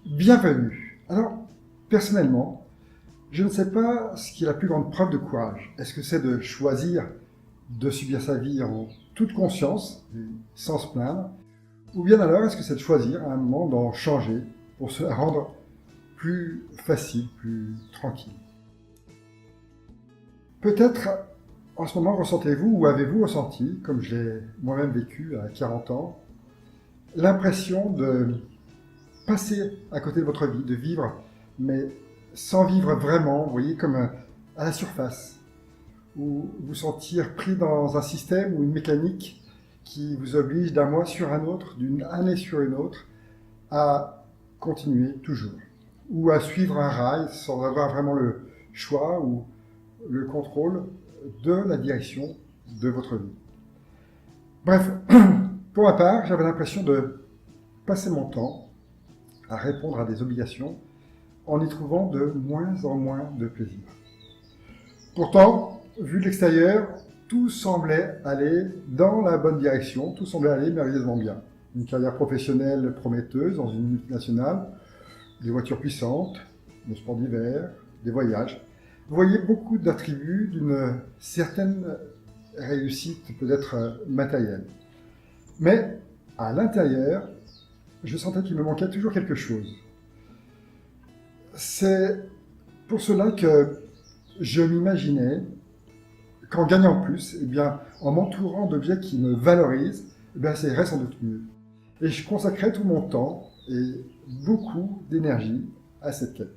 Bienvenue. Alors, personnellement, je ne sais pas ce qui est la plus grande preuve de courage. Est-ce que c'est de choisir de subir sa vie en toute conscience, et sans se plaindre, ou bien alors est-ce que c'est de choisir à un moment d'en changer pour se la rendre plus facile, plus tranquille? Peut-être en ce moment ressentez-vous ou avez-vous ressenti, comme je l'ai moi-même vécu à 40 ans, l'impression de passer à côté de votre vie, de vivre, mais sans vivre vraiment, vous voyez, comme à la surface, ou vous sentir pris dans un système ou une mécanique qui vous oblige d'un mois sur un autre, d'une année sur une autre, à continuer toujours, ou à suivre un rail sans avoir vraiment le choix ou le contrôle de la direction de votre vie. Bref, pour ma part, j'avais l'impression de passer mon temps à répondre à des obligations en y trouvant de moins en moins de plaisir. Pourtant, vu de l'extérieur, tout semblait aller dans la bonne direction, tout semblait aller merveilleusement bien. Une carrière professionnelle prometteuse dans une multinationale, des voitures puissantes, le sport d'hiver, des voyages. Vous voyez beaucoup d'attributs d'une certaine réussite peut-être matérielle. Mais à l'intérieur, je sentais qu'il me manquait toujours quelque chose. C'est pour cela que je m'imaginais qu'en gagnant plus, eh bien, en m'entourant d'objets qui me valorisent, eh bien, ça irait sans doute mieux. Et je consacrais tout mon temps et beaucoup d'énergie à cette quête.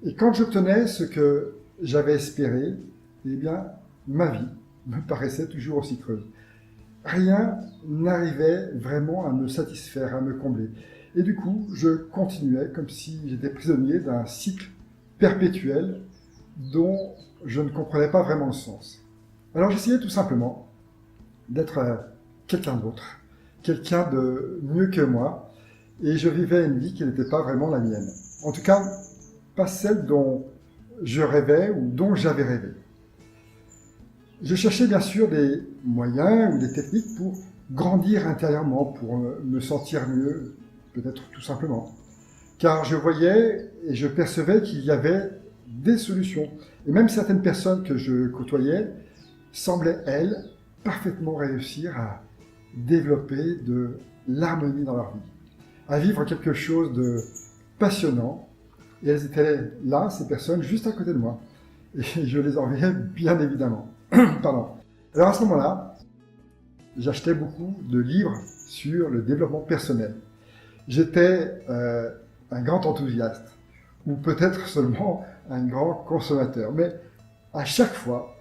Et quand j'obtenais ce que j'avais espéré, eh bien, ma vie me paraissait toujours aussi creuse. Rien n'arrivait vraiment à me satisfaire, à me combler. Et du coup, je continuais comme si j'étais prisonnier d'un cycle perpétuel dont je ne comprenais pas vraiment le sens. Alors j'essayais tout simplement d'être quelqu'un d'autre, quelqu'un de mieux que moi, et je vivais une vie qui n'était pas vraiment la mienne. En tout cas, pas celle dont je rêvais ou dont j'avais rêvé. Je cherchais bien sûr des moyens ou des techniques pour grandir intérieurement, pour me sentir mieux, peut-être tout simplement. Car je voyais et je percevais qu'il y avait des solutions. Et même certaines personnes que je côtoyais semblaient, elles, parfaitement réussir à développer de l'harmonie dans leur vie, à vivre quelque chose de passionnant. Et elles étaient là, ces personnes, juste à côté de moi. Et je les enviais bien évidemment. Pardon. Alors à ce moment-là, j'achetais beaucoup de livres sur le développement personnel. J'étais un grand enthousiaste, ou peut-être seulement un grand consommateur. Mais à chaque fois,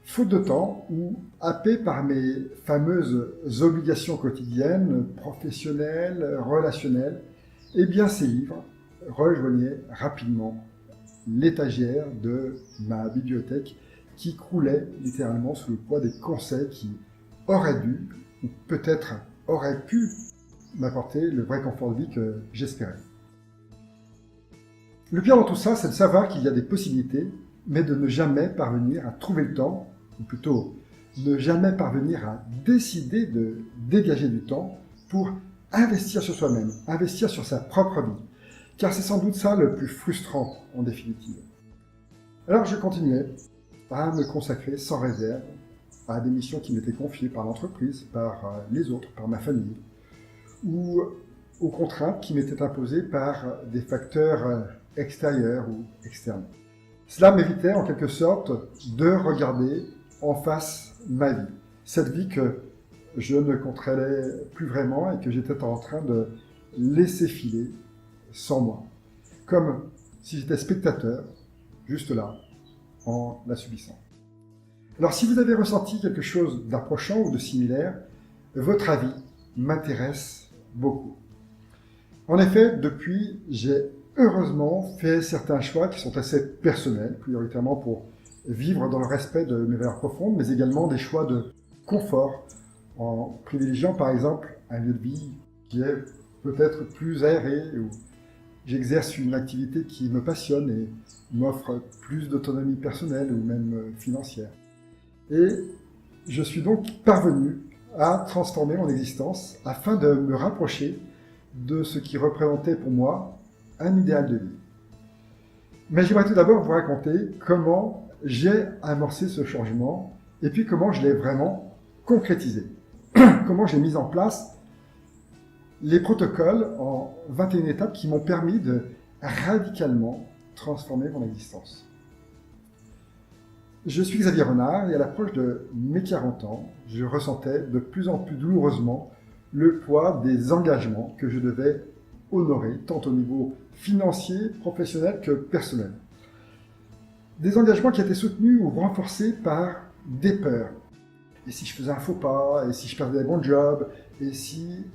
faute de temps, ou happé par mes fameuses obligations quotidiennes, professionnelles, relationnelles, eh bien ces livres rejoignaient rapidement l'étagère de ma bibliothèque qui croulait littéralement sous le poids des conseils qui auraient dû, ou peut-être auraient pu, m'apporter le vrai confort de vie que j'espérais. Le pire dans tout ça, c'est de savoir qu'il y a des possibilités, mais de ne jamais parvenir à trouver le temps, ou plutôt ne jamais parvenir à décider de dégager du temps pour investir sur soi-même, investir sur sa propre vie. Car c'est sans doute ça le plus frustrant en définitive. Alors je continuais à me consacrer sans réserve à des missions qui m'étaient confiées par l'entreprise, par les autres, par ma famille, ou aux contraintes qui m'étaient imposées par des facteurs extérieurs ou externes. Cela m'évitait en quelque sorte de regarder en face ma vie, cette vie que je ne contrôlais plus vraiment et que j'étais en train de laisser filer sans moi, comme si j'étais spectateur, juste là, en la subissant. Alors si vous avez ressenti quelque chose d'approchant ou de similaire, votre avis m'intéresse beaucoup. En effet, depuis, j'ai heureusement fait certains choix qui sont assez personnels, prioritairement pour vivre dans le respect de mes valeurs profondes, mais également des choix de confort, en privilégiant par exemple un lieu de vie qui est peut-être plus aéré, où j'exerce une activité qui me passionne et m'offre plus d'autonomie personnelle ou même financière. Et je suis donc parvenu à transformer mon existence afin de me rapprocher de ce qui représentait pour moi un idéal de vie. Mais j'aimerais tout d'abord vous raconter comment j'ai amorcé ce changement et puis comment je l'ai vraiment concrétisé. Comment j'ai mis en place les protocoles en 21 étapes qui m'ont permis de radicalement transformer mon existence. Je suis Xavier Renard et à l'approche de mes 40 ans, je ressentais de plus en plus douloureusement le poids des engagements que je devais honorer, tant au niveau financier, professionnel que personnel. Des engagements qui étaient soutenus ou renforcés par des peurs. Et si je faisais un faux pas, et si je perdais mon job, et si,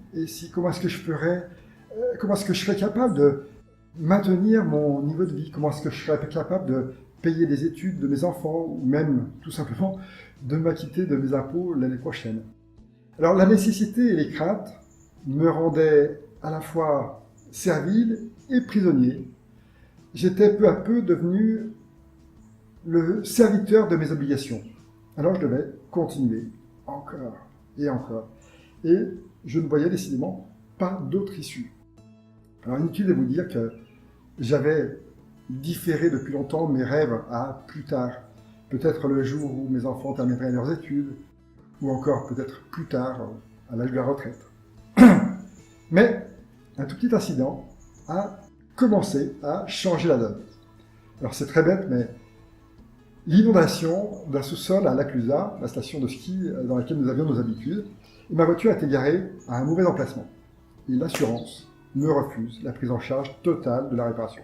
comment est-ce que je ferais, comment est-ce que je serais capable de maintenir mon niveau de vie, comment est-ce que je serais capable de payer les études de mes enfants, ou même, tout simplement, de m'acquitter de mes impôts l'année prochaine. Alors, la nécessité et les craintes me rendaient à la fois servile et prisonnier. J'étais peu à peu devenu le serviteur de mes obligations. Alors, je devais continuer encore et encore. Et je ne voyais décidément pas d'autre issue. Alors, inutile de vous dire que j'avais différé depuis longtemps mes rêves à plus tard. Peut-être le jour où mes enfants termineraient leurs études, ou encore peut-être plus tard, à l'âge de la retraite. Mais un tout petit incident a commencé à changer la donne. Alors c'est très bête, mais l'inondation d'un sous-sol à Laclusa, la station de ski dans laquelle nous avions nos habitudes, et ma voiture a été garée à un mauvais emplacement. Et l'assurance me refuse la prise en charge totale de la réparation.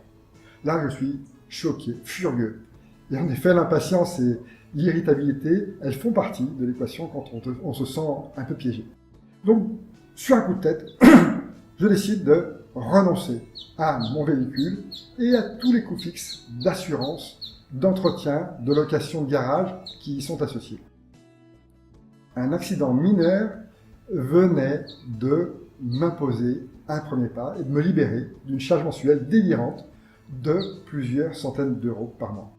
Là, je suis choqué, furieux. Et en effet, l'impatience et l'irritabilité, elles font partie de l'équation quand on se sent un peu piégé. Donc, sur un coup de tête, je décide de renoncer à mon véhicule et à tous les coûts fixes d'assurance, d'entretien, de location de garage qui y sont associés. Un accident mineur venait de m'imposer un premier pas et de me libérer d'une charge mensuelle délirante de plusieurs centaines d'euros par mois.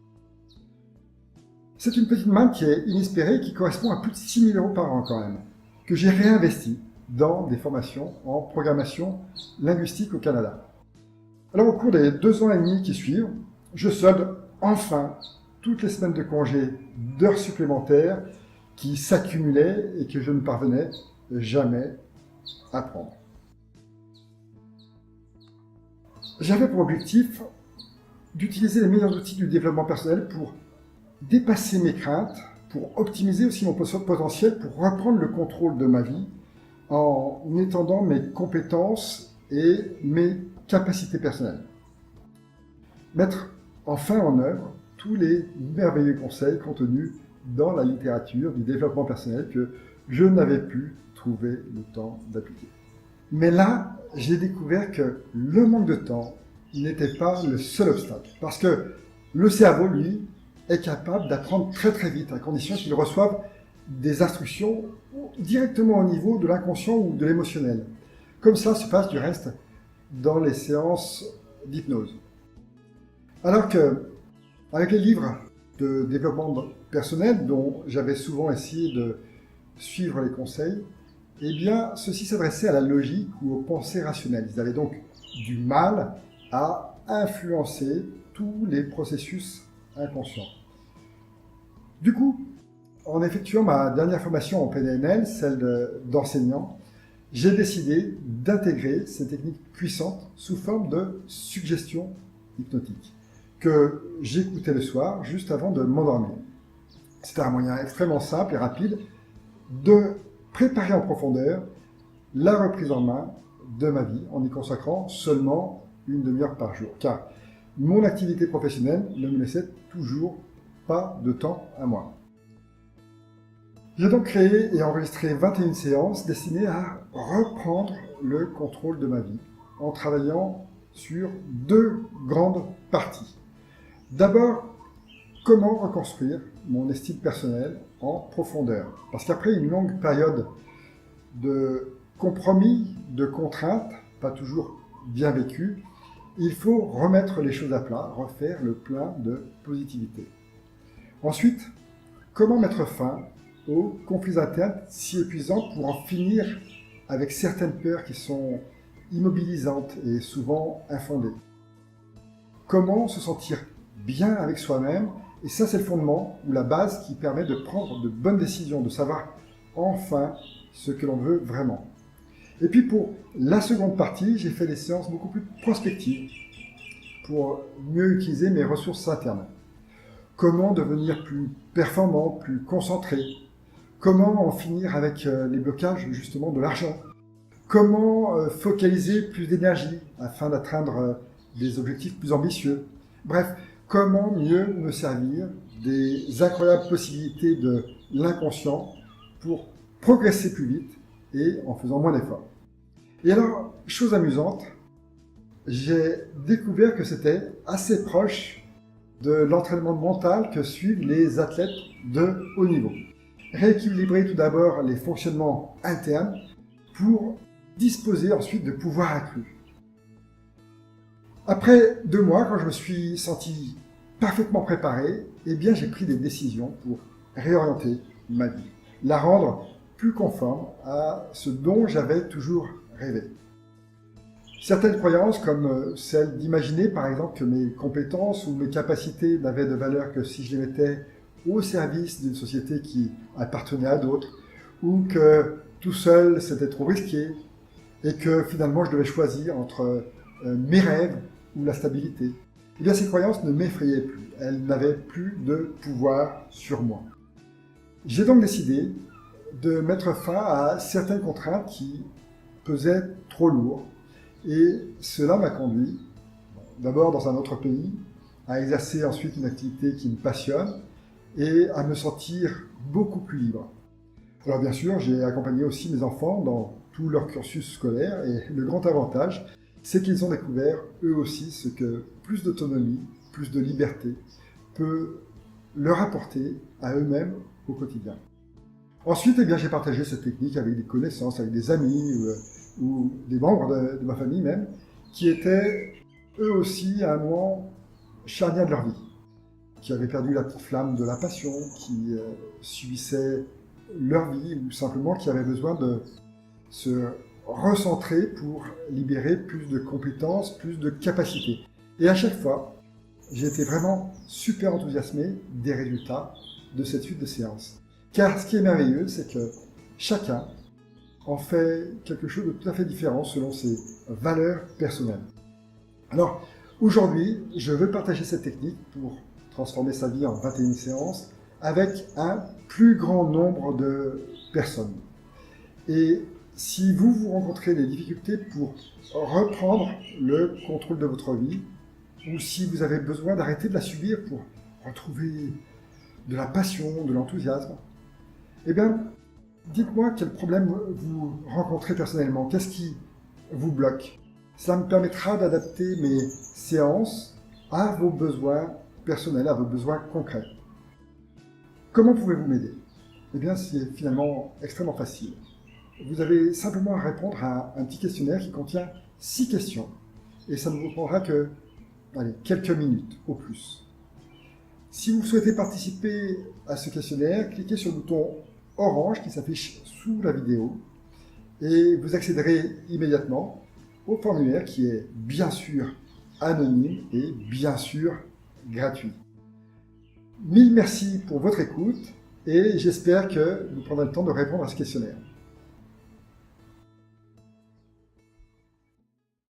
C'est une petite manne qui est inespérée et qui correspond à plus de 6 000 euros par an quand même, que j'ai réinvesti dans des formations en programmation linguistique au Canada. Alors au cours des 2 ans et demi qui suivent, je solde enfin toutes les semaines de congé d'heures supplémentaires qui s'accumulaient et que je ne parvenais jamais à prendre. J'avais pour objectif d'utiliser les meilleurs outils du développement personnel pour dépasser mes craintes, pour optimiser aussi mon potentiel, pour reprendre le contrôle de ma vie en étendant mes compétences et mes capacités personnelles. Mettre enfin en œuvre tous les merveilleux conseils contenus dans la littérature du développement personnel que je n'avais pu trouver le temps d'appliquer. Mais là, j'ai découvert que le manque de temps n'était pas le seul obstacle. Parce que le cerveau, lui, est capable d'apprendre très très vite, à condition qu'il reçoive des instructions directement au niveau de l'inconscient ou de l'émotionnel. Comme ça se passe du reste dans les séances d'hypnose. Alors que, avec les livres de développement personnel, dont j'avais souvent essayé de suivre les conseils, eh bien, ceux-ci s'adressaient à la logique ou aux pensées rationnelles. Ils avaient donc du mal à influencer tous les processus inconscients. Du coup, en effectuant ma dernière formation en PNL, celle d'enseignant, j'ai décidé d'intégrer ces techniques puissantes sous forme de suggestion hypnotique, que j'écoutais le soir juste avant de m'endormir. C'était un moyen extrêmement simple et rapide de préparer en profondeur la reprise en main de ma vie en y consacrant seulement une demi-heure par jour. Car mon activité professionnelle ne me laissait toujours pas de temps à moi. J'ai donc créé et enregistré 21 séances destinées à reprendre le contrôle de ma vie en travaillant sur 2 grandes parties. D'abord, comment reconstruire mon estime personnelle en profondeur. Parce qu'après une longue période de compromis, de contraintes, pas toujours bien vécues, il faut remettre les choses à plat, refaire le plein de positivité. Ensuite, comment mettre fin aux conflits internes si épuisants pour en finir avec certaines peurs qui sont immobilisantes et souvent infondées. comment se sentir bien avec soi-même. Et ça, c'est le fondement ou la base qui permet de prendre de bonnes décisions, de savoir enfin ce que l'on veut vraiment. Et puis pour la seconde partie, j'ai fait des séances beaucoup plus prospectives pour mieux utiliser mes ressources internes. Comment devenir plus performant, plus concentré? Comment en finir avec les blocages justement de l'argent? Comment focaliser plus d'énergie afin d'atteindre des objectifs plus ambitieux? Bref, comment mieux me servir des incroyables possibilités de l'inconscient pour progresser plus vite et en faisant moins d'efforts. Et alors, chose amusante, j'ai découvert que c'était assez proche de l'entraînement mental que suivent les athlètes de haut niveau. Rééquilibrer tout d'abord les fonctionnements internes pour disposer ensuite de pouvoirs accrus. Après 2 mois, quand je me suis senti parfaitement préparé, eh bien j'ai pris des décisions pour réorienter ma vie, la rendre plus conforme à ce dont j'avais toujours rêvé. Certaines croyances, comme celle d'imaginer par exemple que mes compétences ou mes capacités n'avaient de valeur que si je les mettais au service d'une société qui appartenait à d'autres, ou que tout seul c'était trop risqué, et que finalement je devais choisir entre mes rêves ou la stabilité. Eh bien ces croyances ne m'effrayaient plus, elles n'avaient plus de pouvoir sur moi. J'ai donc décidé de mettre fin à certaines contraintes qui pesaient trop lourd, et cela m'a conduit, d'abord dans un autre pays, à exercer ensuite une activité qui me passionne, et à me sentir beaucoup plus libre. Alors bien sûr, j'ai accompagné aussi mes enfants dans tout leur cursus scolaire, et le grand avantage, c'est qu'ils ont découvert eux aussi ce que plus d'autonomie, plus de liberté peut leur apporter à eux-mêmes au quotidien. Ensuite, eh bien, j'ai partagé cette technique avec des connaissances, avec des amis ou des membres de ma famille même, qui étaient eux aussi à un moment charnière de leur vie, qui avaient perdu la petite flamme de la passion, qui subissaient leur vie ou simplement qui avaient besoin de se recentrer pour libérer plus de compétences, plus de capacités. Et à chaque fois, j'ai été vraiment super enthousiasmé des résultats de cette suite de séances. Car ce qui est merveilleux, c'est que chacun en fait quelque chose de tout à fait différent selon ses valeurs personnelles. Alors, aujourd'hui, je veux partager cette technique pour transformer sa vie en 21 séances avec un plus grand nombre de personnes. Et si vous rencontrez des difficultés pour reprendre le contrôle de votre vie, ou si vous avez besoin d'arrêter de la subir pour retrouver de la passion, de l'enthousiasme, eh bien, dites-moi quel problème vous rencontrez personnellement, qu'est-ce qui vous bloque. Cela me permettra d'adapter mes séances à vos besoins personnels, à vos besoins concrets. Comment pouvez-vous m'aider? Eh bien, c'est finalement extrêmement facile. Vous avez simplement à répondre à un petit questionnaire qui contient 6 questions. Et ça ne vous prendra que quelques minutes au plus. Si vous souhaitez participer à ce questionnaire, cliquez sur le bouton orange qui s'affiche sous la vidéo et vous accéderez immédiatement au formulaire qui est bien sûr anonyme et bien sûr gratuit. Mille merci pour votre écoute et j'espère que vous prendrez le temps de répondre à ce questionnaire.